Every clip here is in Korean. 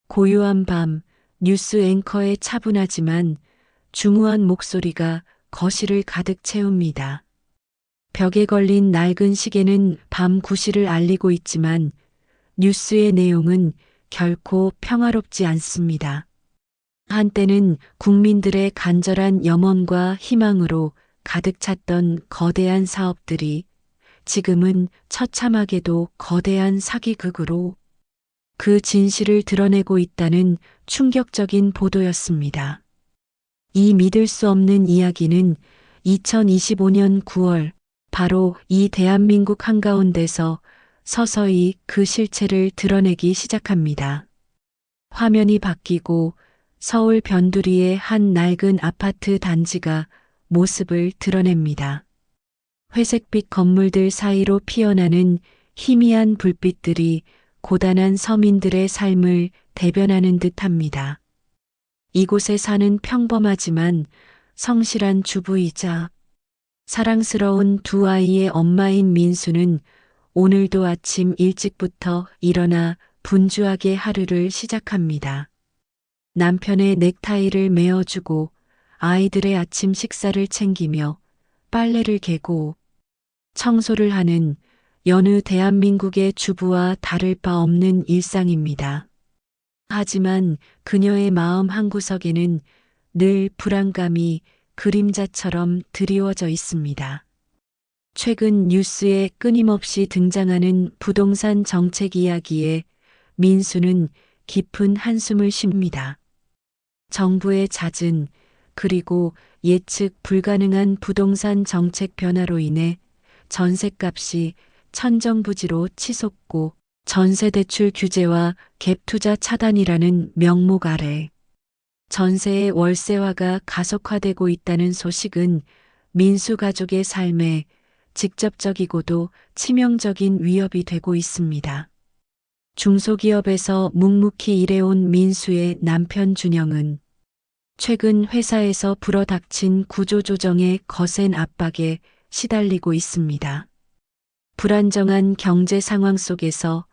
고요한 밤, 뉴스 앵커의 차분하지만 중후한 목소리가 거실을 가득 채웁니다. 벽에 걸린 낡은 시계는 밤 9시를 알리고 있지만 뉴스의 내용은 결코 평화롭지 않습니다. 한때는 국민들의 간절한 염원과 희망으로 가득 찼던 거대한 사업들이 지금은 처참하게도 거대한 사기극으로 그 진실을 드러내고 있다는 충격적인 보도였습니다. 이 믿을 수 없는 이야기는 2025년 9월 바로 이 대한민국 한가운데서 서서히 그 실체를 드러내기 시작합니다. 화면이 바뀌고 서울 변두리의 한 낡은 아파트 단지가 모습을 드러냅니다. 회색빛 건물들 사이로 피어나는 희미한 불빛들이 고단한 서민들의 삶을 대변하는 듯합니다. 이곳에 사는 평범하지만 성실한 주부이자 사랑스러운 두 아이의 엄마인 민수는 오늘도 아침 일찍부터 일어나 분주하게 하루를 시작합니다. 남편의 넥타이를 메어주고 아이들의 아침 식사를 챙기며 빨래를 개고 청소를 하는 여느 대한민국의 주부와 다를 바 없는 일상입니다. 하지만 그녀의 마음 한구석에는 늘 불안감이 그림자처럼 드리워져 있습니다. 최근 뉴스에 끊임없이 등장하는 부동산 정책 이야기에 민수는 깊은 한숨을 쉽니다. 정부의 잦은 그리고 예측 불가능한 부동산 정책 변화로 인해 전셋값이 천정부지로 치솟고 전세대출 규제와 갭투자 차단이라는 명목 아래 전세의 월세화가 가속화되고 있다는 소식은 민수 가족의 삶에 직접적이고도 치명적인 위협이 되고 있습니다. 중소기업에서 묵묵히 일해온 민수의 남편 준영은 최근 회사에서 불어닥친 구조조정의 거센 압박에 시달리고 있습니다. 불안정한 경제 상황 속에서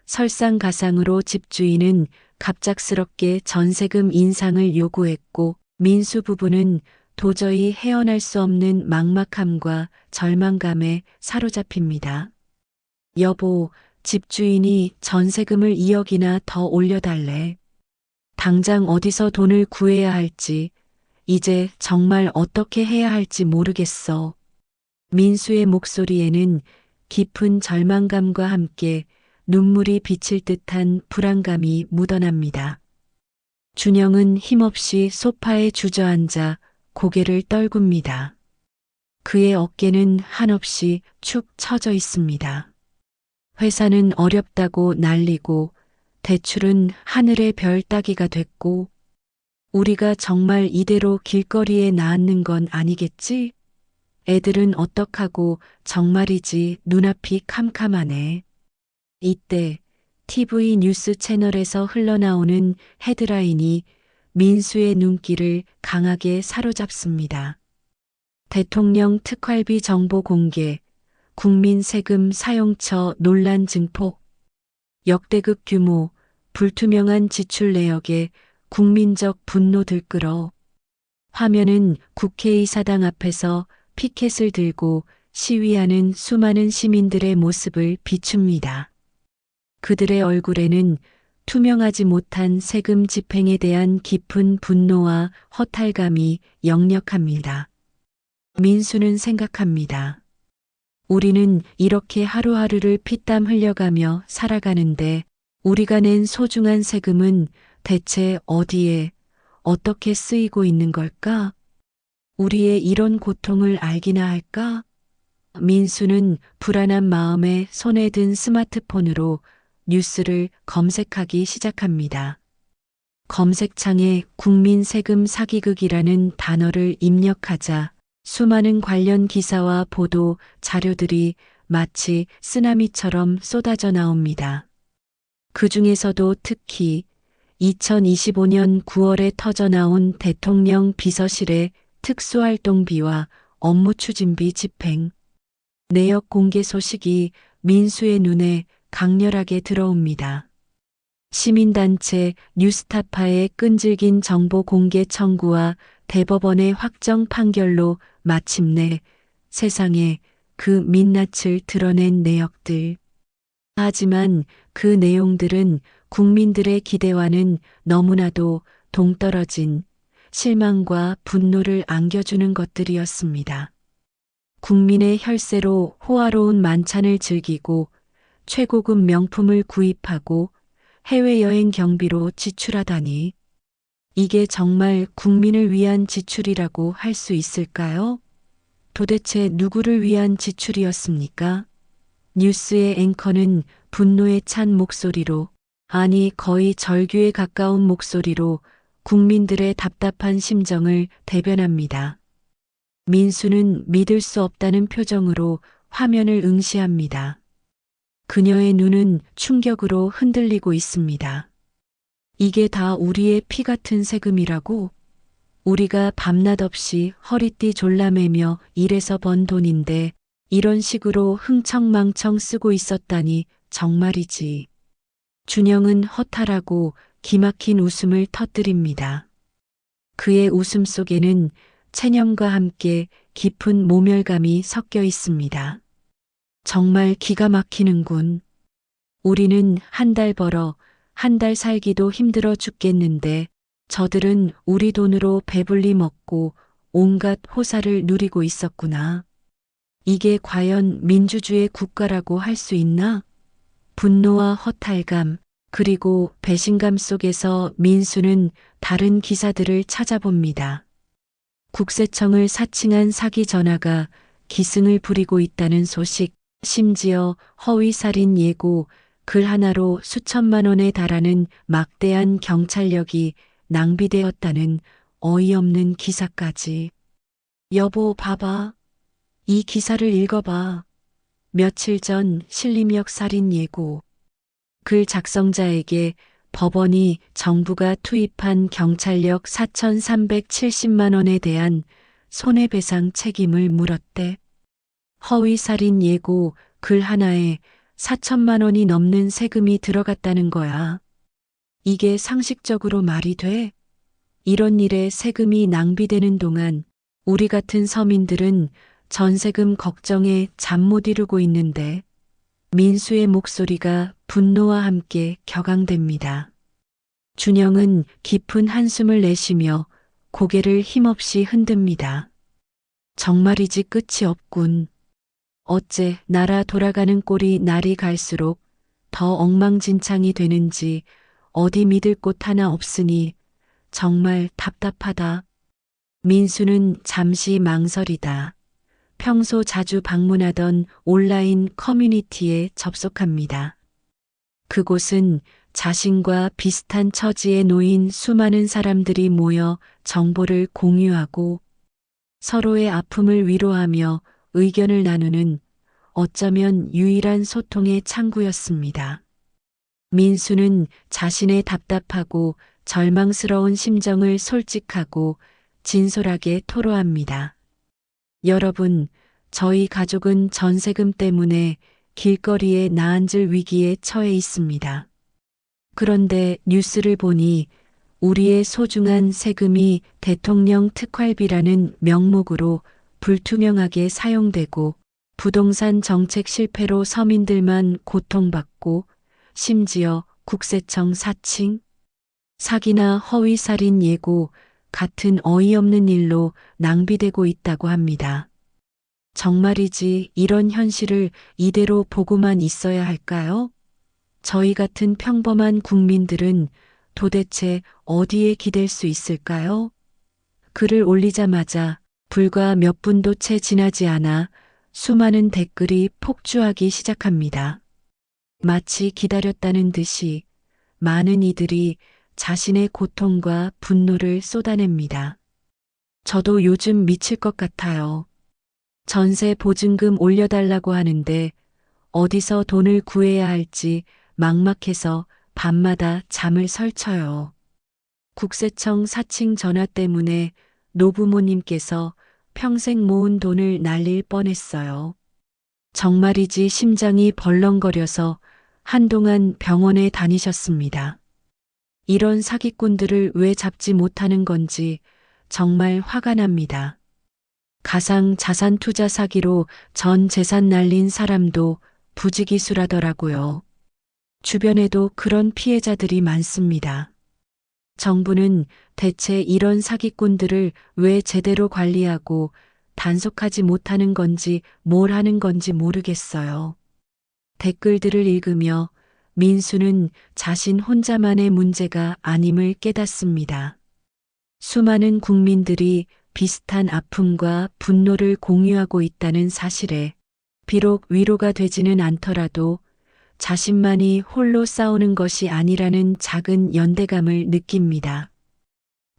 설상가상으로 집주인은 갑작스럽게 전세금 인상을 요구했고 민수 부부는 도저히 헤어날 수 없는 막막함과 절망감에 사로잡힙니다. 여보, 집주인이 전세금을 2억이나 더 올려달래. 당장 어디서 돈을 구해야 할지, 이제 정말 어떻게 해야 할지 모르겠어. 민수의 목소리에는 깊은 절망감과 함께 눈물이 비칠 듯한 불안감이 묻어납니다. 준영은 힘없이 소파에 주저앉아 고개를 떨굽니다. 그의 어깨는 한없이 축 처져 있습니다. 회사는 어렵다고 난리고 대출은 하늘의 별 따기가 됐고 우리가 정말 이대로 길거리에 나앉는 건 아니겠지? 애들은 어떡하고 정말이지 눈앞이 캄캄하네. 이때 TV 뉴스 채널에서 흘러나오는 헤드라인이 민수의 눈길을 강하게 사로잡습니다. 대통령 특활비 정보 공개, 국민 세금 사용처 논란 증폭, 역대급 규모, 불투명한 지출 내역에 국민적 분노 들끓어 화면은 국회의사당 앞에서 피켓을 들고 시위하는 수많은 시민들의 모습을 비춥니다. 그들의 얼굴에는 투명하지 못한 세금 집행에 대한 깊은 분노와 허탈감이 역력합니다. 민수는 생각합니다. 우리는 이렇게 하루하루를 피땀 흘려가며 살아가는데 우리가 낸 소중한 세금은 대체 어디에 어떻게 쓰이고 있는 걸까? 우리의 이런 고통을 알기나 할까? 민수는 불안한 마음에 손에 든 스마트폰으로 뉴스를 검색하기 시작합니다. 검색창에 국민 세금 사기극이라는 단어를 입력하자 수많은 관련 기사와 보도 자료들이 마치 쓰나미처럼 쏟아져 나옵니다. 그 중에서도 특히 2025년 9월에 터져나온 대통령 비서실의 특수활동비와 업무추진비 집행, 내역 공개 소식이 민수의 눈에 강렬하게 들어옵니다. 시민단체 뉴스타파의 끈질긴 정보 공개 청구와 대법원의 확정 판결로 마침내 세상에 그 민낯을 드러낸 내역들. 하지만 그 내용들은 국민들의 기대와는 너무나도 동떨어진 실망과 분노를 안겨주는 것들이었습니다. 국민의 혈세로 호화로운 만찬을 즐기고 최고급 명품을 구입하고 해외여행 경비로 지출하다니. 이게 정말 국민을 위한 지출이라고 할 수 있을까요? 도대체 누구를 위한 지출이었습니까? 뉴스의 앵커는 분노에 찬 목소리로, 아니 거의 절규에 가까운 목소리로 국민들의 답답한 심정을 대변합니다. 민수는 믿을 수 없다는 표정으로 화면을 응시합니다. 그녀의 눈은 충격으로 흔들리고 있습니다. 이게 다 우리의 피 같은 세금이라고? 우리가 밤낮 없이 허리띠 졸라매며 일해서 번 돈인데 이런 식으로 흥청망청 쓰고 있었다니 정말이지. 준영은 허탈하고 기막힌 웃음을 터뜨립니다. 그의 웃음 속에는 체념과 함께 깊은 모멸감이 섞여 있습니다. 정말 기가 막히는군. 우리는 한 달 벌어 한 달 살기도 힘들어 죽겠는데 저들은 우리 돈으로 배불리 먹고 온갖 호사를 누리고 있었구나. 이게 과연 민주주의 국가라고 할 수 있나? 분노와 허탈감, 그리고 배신감 속에서 민수는 다른 기사들을 찾아봅니다. 국세청을 사칭한 사기 전화가 기승을 부리고 있다는 소식, 심지어 허위살인 예고, 글 하나로 수천만 원에 달하는 막대한 경찰력이 낭비되었다는 어이없는 기사까지. 여보, 봐봐. 이 기사를 읽어봐. 며칠 전 신림역 살인 예고. 글 작성자에게 법원이 정부가 투입한 경찰력 4,370만 원에 대한 손해배상 책임을 물었대. 허위살인 예고 글 하나에 4천만 원이 넘는 세금이 들어갔다는 거야. 이게 상식적으로 말이 돼? 이런 일에 세금이 낭비되는 동안 우리 같은 서민들은 전세금 걱정에 잠 못 이루고 있는데. 민수의 목소리가 분노와 함께 격앙됩니다. 준영은 깊은 한숨을 내쉬며 고개를 힘없이 흔듭니다. 정말이지 끝이 없군. 어째 나라 돌아가는 꼴이 날이 갈수록 더 엉망진창이 되는지 어디 믿을 곳 하나 없으니 정말 답답하다. 민수는 잠시 망설이다. 평소 자주 방문하던 온라인 커뮤니티에 접속합니다. 그곳은 자신과 비슷한 처지에 놓인 수많은 사람들이 모여 정보를 공유하고 서로의 아픔을 위로하며 의견을 나누는 어쩌면 유일한 소통의 창구였습니다. 민수는 자신의 답답하고 절망스러운 심정을 솔직하고 진솔하게 토로합니다. 여러분, 저희 가족은 전세금 때문에 길거리에 나앉을 위기에 처해 있습니다. 그런데 뉴스를 보니 우리의 소중한 세금이 대통령 특활비라는 명목으로 불투명하게 사용되고 부동산 정책 실패로 서민들만 고통받고 심지어 국세청 사칭, 사기나 허위살인 예고 같은 어이없는 일로 낭비되고 있다고 합니다. 정말이지 이런 현실을 이대로 보고만 있어야 할까요? 저희 같은 평범한 국민들은 도대체 어디에 기댈 수 있을까요? 글을 올리자마자 불과 몇 분도 채 지나지 않아 수많은 댓글이 폭주하기 시작합니다. 마치 기다렸다는 듯이 많은 이들이 자신의 고통과 분노를 쏟아냅니다. 저도 요즘 미칠 것 같아요. 전세 보증금 올려달라고 하는데 어디서 돈을 구해야 할지 막막해서 밤마다 잠을 설쳐요. 국세청 사칭 전화 때문에 노부모님께서 평생 모은 돈을 날릴 뻔했어요. 정말이지 심장이 벌렁거려서 한동안 병원에 다니셨습니다. 이런 사기꾼들을 왜 잡지 못하는 건지 정말 화가 납니다. 가상 자산 투자 사기로 전 재산 날린 사람도 부지기수라더라고요. 주변에도 그런 피해자들이 많습니다. 정부는 대체 이런 사기꾼들을 왜 제대로 관리하고 단속하지 못하는 건지 뭘 하는 건지 모르겠어요. 댓글들을 읽으며 민수는 자신 혼자만의 문제가 아님을 깨닫습니다. 수많은 국민들이 비슷한 아픔과 분노를 공유하고 있다는 사실에 비록 위로가 되지는 않더라도 자신만이 홀로 싸우는 것이 아니라는 작은 연대감을 느낍니다.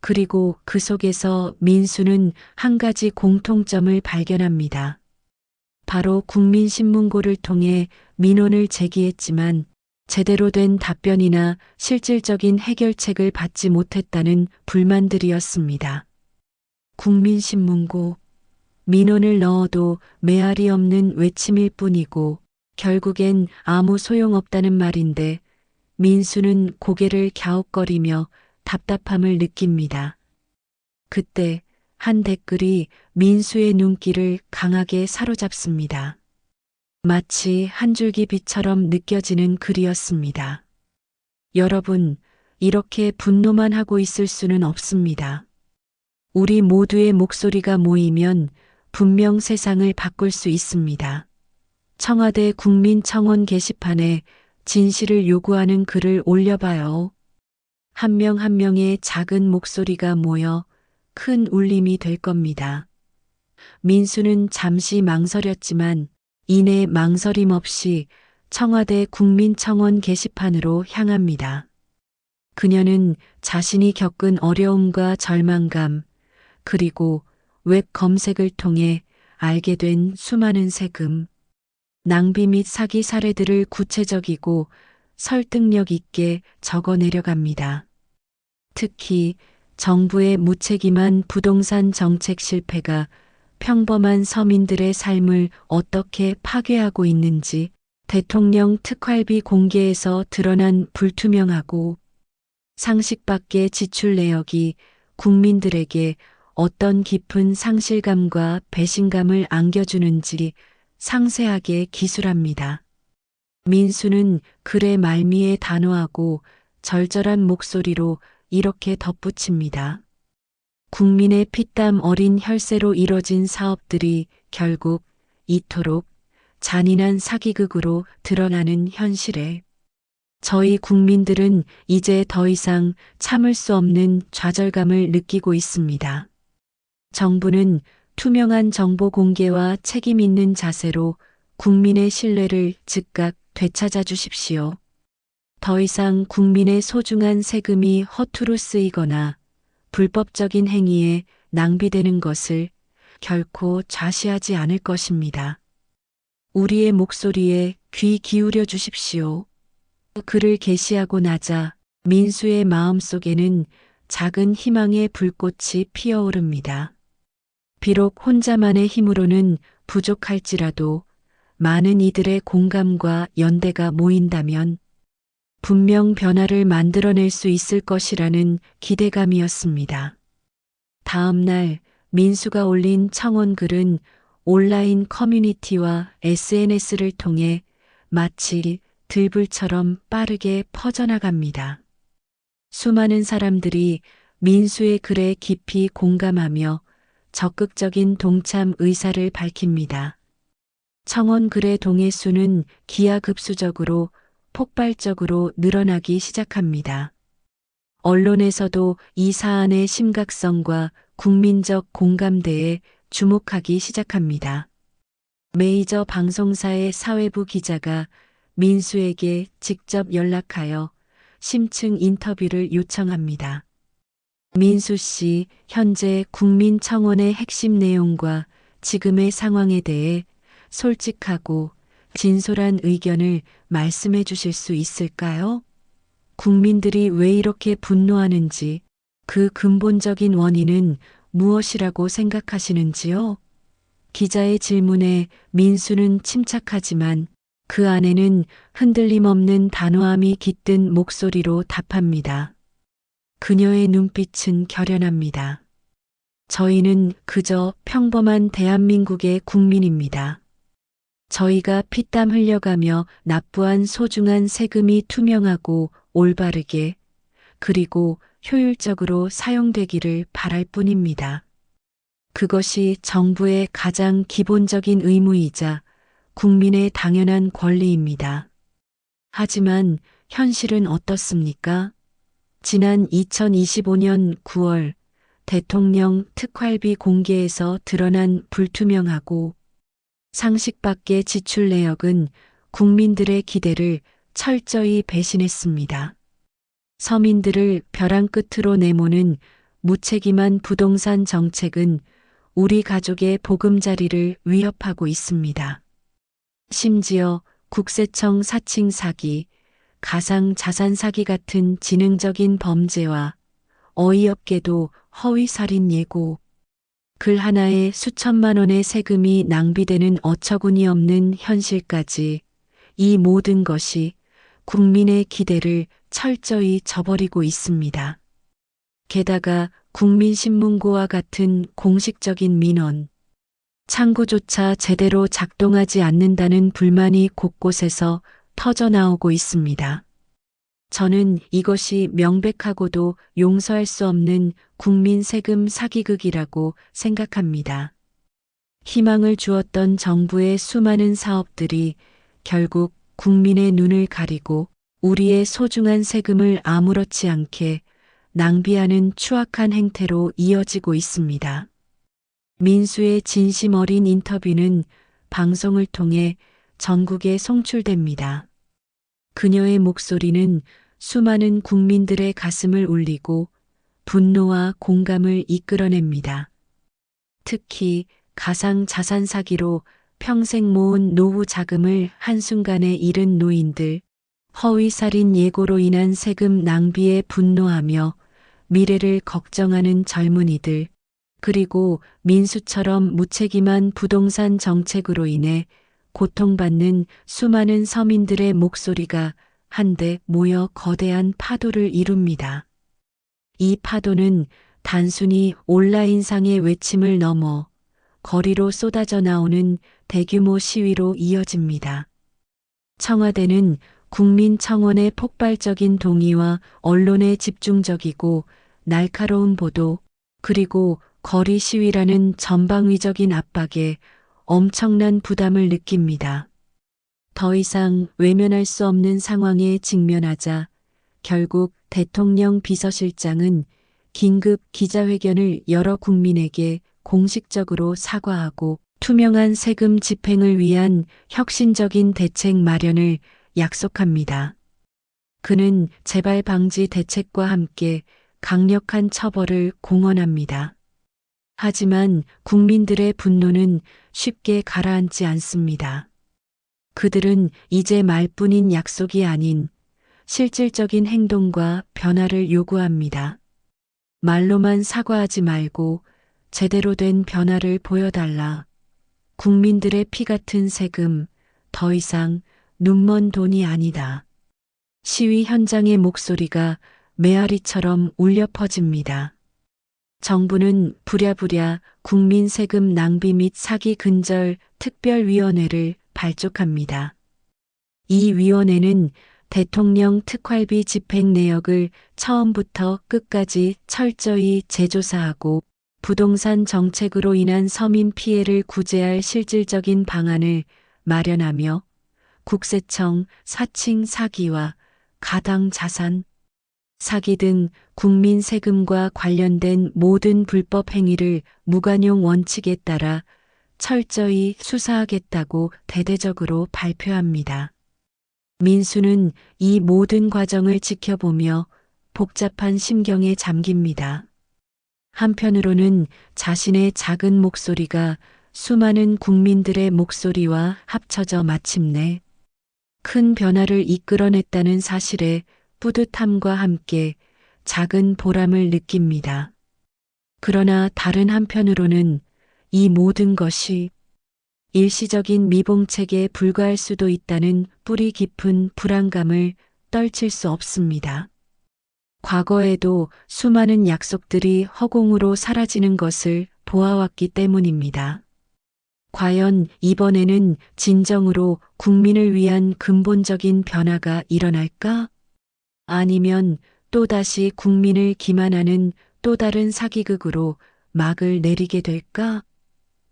그리고 그 속에서 민수는 한 가지 공통점을 발견합니다. 바로 국민신문고를 통해 민원을 제기했지만 제대로 된 답변이나 실질적인 해결책을 받지 못했다는 불만들이었습니다. 국민신문고, 민원을 넣어도 메아리 없는 외침일 뿐이고 결국엔 아무 소용없다는 말인데 민수는 고개를 갸웃거리며 답답함을 느낍니다. 그때 한 댓글이 민수의 눈길을 강하게 사로잡습니다. 마치 한 줄기 빛처럼 느껴지는 글이었습니다. 여러분, 이렇게 분노만 하고 있을 수는 없습니다. 우리 모두의 목소리가 모이면 분명 세상을 바꿀 수 있습니다. 청와대 국민청원 게시판에 진실을 요구하는 글을 올려봐요. 한 명 한 명의 작은 목소리가 모여 큰 울림이 될 겁니다. 민수는 잠시 망설였지만 이내 망설임 없이 청와대 국민청원 게시판으로 향합니다. 그녀는 자신이 겪은 어려움과 절망감, 그리고 웹 검색을 통해 알게 된 수많은 세금, 낭비 및 사기 사례들을 구체적이고 설득력 있게 적어 내려갑니다. 특히 정부의 무책임한 부동산 정책 실패가 평범한 서민들의 삶을 어떻게 파괴하고 있는지 대통령 특활비 공개에서 드러난 불투명하고 상식 밖의 지출 내역이 국민들에게 어떤 깊은 상실감과 배신감을 안겨주는지 상세하게 기술합니다. 민수는 글의 말미에 단호하고 절절한 목소리로 이렇게 덧붙입니다. 국민의 피땀 어린 혈세로 이뤄진 사업들이 결국 이토록 잔인한 사기극으로 드러나는 현실에 저희 국민들은 이제 더 이상 참을 수 없는 좌절감을 느끼고 있습니다. 정부는 투명한 정보 공개와 책임 있는 자세로 국민의 신뢰를 즉각 되찾아 주십시오. 더 이상 국민의 소중한 세금이 허투루 쓰이거나 불법적인 행위에 낭비되는 것을 결코 좌시하지 않을 것입니다. 우리의 목소리에 귀 기울여 주십시오. 글을 게시하고 나자 민수의 마음속에는 작은 희망의 불꽃이 피어오릅니다. 비록 혼자만의 힘으로는 부족할지라도 많은 이들의 공감과 연대가 모인다면 분명 변화를 만들어낼 수 있을 것이라는 기대감이었습니다. 다음 날 민수가 올린 청원 글은 온라인 커뮤니티와 SNS를 통해 마치 들불처럼 빠르게 퍼져나갑니다. 수많은 사람들이 민수의 글에 깊이 공감하며 적극적인 동참 의사를 밝힙니다. 청원 글의 동의 수는 기하급수적으로 폭발적으로 늘어나기 시작합니다. 언론에서도 이 사안의 심각성과 국민적 공감대에 주목하기 시작합니다. 메이저 방송사의 사회부 기자가 민수에게 직접 연락하여 심층 인터뷰를 요청합니다. 민수 씨, 현재 국민청원의 핵심 내용과 지금의 상황에 대해 솔직하고 진솔한 의견을 말씀해 주실 수 있을까요? 국민들이 왜 이렇게 분노하는지, 그 근본적인 원인은 무엇이라고 생각하시는지요? 기자의 질문에 민수는 침착하지만 그 안에는 흔들림 없는 단호함이 깃든 목소리로 답합니다. 그녀의 눈빛은 결연합니다. 저희는 그저 평범한 대한민국의 국민입니다. 저희가 피땀 흘려가며 납부한 소중한 세금이 투명하고 올바르게 그리고 효율적으로 사용되기를 바랄 뿐입니다. 그것이 정부의 가장 기본적인 의무이자 국민의 당연한 권리입니다. 하지만 현실은 어떻습니까? 지난 2025년 9월 대통령 특활비 공개에서 드러난 불투명하고 상식 밖의 지출 내역은 국민들의 기대를 철저히 배신했습니다. 서민들을 벼랑 끝으로 내모는 무책임한 부동산 정책은 우리 가족의 보금자리를 위협하고 있습니다. 심지어 국세청 사칭 사기, 가상 자산 사기 같은 지능적인 범죄와 어이없게도 허위살인 예고, 글 하나에 수천만 원의 세금이 낭비되는 어처구니 없는 현실까지 이 모든 것이 국민의 기대를 철저히 저버리고 있습니다. 게다가 국민신문고와 같은 공식적인 민원, 창구조차 제대로 작동하지 않는다는 불만이 곳곳에서 터져나오고 있습니다. 저는 이것이 명백하고도 용서할 수 없는 국민 세금 사기극이라고 생각합니다. 희망을 주었던 정부의 수많은 사업들이 결국 국민의 눈을 가리고 우리의 소중한 세금을 아무렇지 않게 낭비하는 추악한 행태로 이어지고 있습니다. 민수의 진심 어린 인터뷰는 방송을 통해 전국에 송출됩니다. 그녀의 목소리는 수많은 국민들의 가슴을 울리고 분노와 공감을 이끌어냅니다. 특히 가상 자산 사기로 평생 모은 노후 자금을 한순간에 잃은 노인들, 허위 살인 예고로 인한 세금 낭비에 분노하며 미래를 걱정하는 젊은이들, 그리고 민수처럼 무책임한 부동산 정책으로 인해 고통받는 수많은 서민들의 목소리가 한데 모여 거대한 파도를 이룹니다. 이 파도는 단순히 온라인상의 외침을 넘어 거리로 쏟아져 나오는 대규모 시위로 이어집니다. 청와대는 국민청원의 폭발적인 동의와 언론의 집중적이고 날카로운 보도, 그리고 거리 시위라는 전방위적인 압박에 엄청난 부담을 느낍니다. 더 이상 외면할 수 없는 상황에 직면하자 결국 대통령 비서실장은 긴급 기자회견을 열어 국민에게 공식적으로 사과하고 투명한 세금 집행을 위한 혁신적인 대책 마련을 약속합니다. 그는 재발 방지 대책과 함께 강력한 처벌을 공언합니다. 하지만 국민들의 분노는 쉽게 가라앉지 않습니다. 그들은 이제 말뿐인 약속이 아닌 실질적인 행동과 변화를 요구합니다. 말로만 사과하지 말고 제대로 된 변화를 보여달라. 국민들의 피 같은 세금, 더 이상 눈먼 돈이 아니다. 시위 현장의 목소리가 메아리처럼 울려 퍼집니다. 정부는 부랴부랴 국민 세금 낭비 및 사기 근절 특별위원회를 발족합니다. 이 위원회는 대통령 특활비 집행 내역을 처음부터 끝까지 철저히 재조사하고 부동산 정책으로 인한 서민 피해를 구제할 실질적인 방안을 마련하며 국세청 사칭 사기와 가당 자산 사기 등 국민 세금과 관련된 모든 불법 행위를 무관용 원칙에 따라 철저히 수사하겠다고 대대적으로 발표합니다. 민수는 이 모든 과정을 지켜보며 복잡한 심경에 잠깁니다. 한편으로는 자신의 작은 목소리가 수많은 국민들의 목소리와 합쳐져 마침내 큰 변화를 이끌어냈다는 사실에 뿌듯함과 함께 작은 보람을 느낍니다. 그러나 다른 한편으로는 이 모든 것이 일시적인 미봉책에 불과할 수도 있다는 뿌리 깊은 불안감을 떨칠 수 없습니다. 과거에도 수많은 약속들이 허공으로 사라지는 것을 보아왔기 때문입니다. 과연 이번에는 진정으로 국민을 위한 근본적인 변화가 일어날까? 아니면 또다시 국민을 기만하는 또 다른 사기극으로 막을 내리게 될까?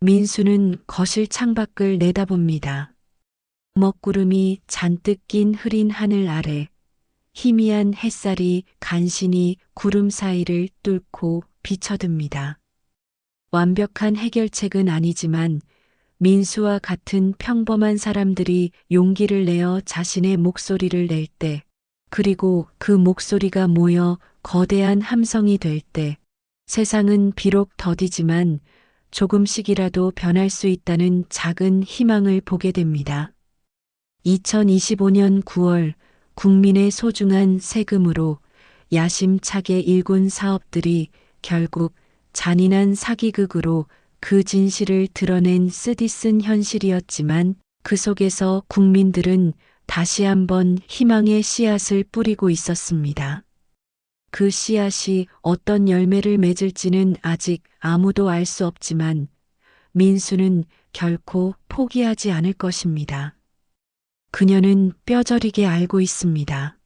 민수는 거실 창밖을 내다봅니다. 먹구름이 잔뜩 낀 흐린 하늘 아래 희미한 햇살이 간신히 구름 사이를 뚫고 비쳐듭니다. 완벽한 해결책은 아니지만 민수와 같은 평범한 사람들이 용기를 내어 자신의 목소리를 낼 때, 그리고 그 목소리가 모여 거대한 함성이 될 때, 세상은 비록 더디지만 조금씩이라도 변할 수 있다는 작은 희망을 보게 됩니다. 2025년 9월 국민의 소중한 세금으로 야심차게 일군 사업들이 결국 잔인한 사기극으로 그 진실을 드러낸 쓰디쓴 현실이었지만 그 속에서 국민들은 다시 한번 희망의 씨앗을 뿌리고 있었습니다. 그 씨앗이 어떤 열매를 맺을지는 아직 아무도 알 수 없지만 민수는 결코 포기하지 않을 것입니다. 그녀는 뼈저리게 알고 있습니다.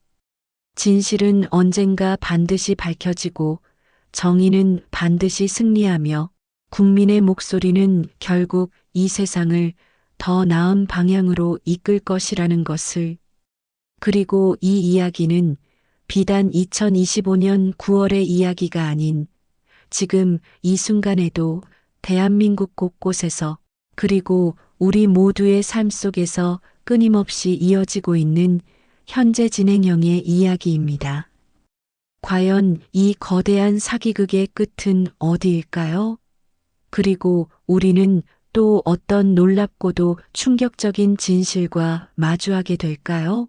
진실은 언젠가 반드시 밝혀지고 정의는 반드시 승리하며 국민의 목소리는 결국 이 세상을 더 나은 방향으로 이끌 것이라는 것을. 그리고 이 이야기는 비단 2025년 9월의 이야기가 아닌 지금 이 순간에도 대한민국 곳곳에서 그리고 우리 모두의 삶 속에서 끊임없이 이어지고 있는 현재 진행형의 이야기입니다. 과연 이 거대한 사기극의 끝은 어디일까요? 그리고 우리는 또 어떤 놀랍고도 충격적인 진실과 마주하게 될까요?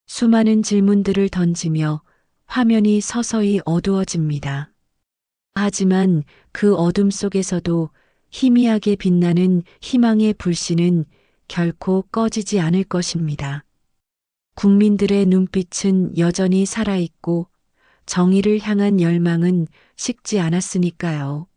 수많은 질문들을 던지며 화면이 서서히 어두워집니다. 하지만 그 어둠 속에서도 희미하게 빛나는 희망의 불씨는 결코 꺼지지 않을 것입니다. 국민들의 눈빛은 여전히 살아있고 정의를 향한 열망은 식지 않았으니까요.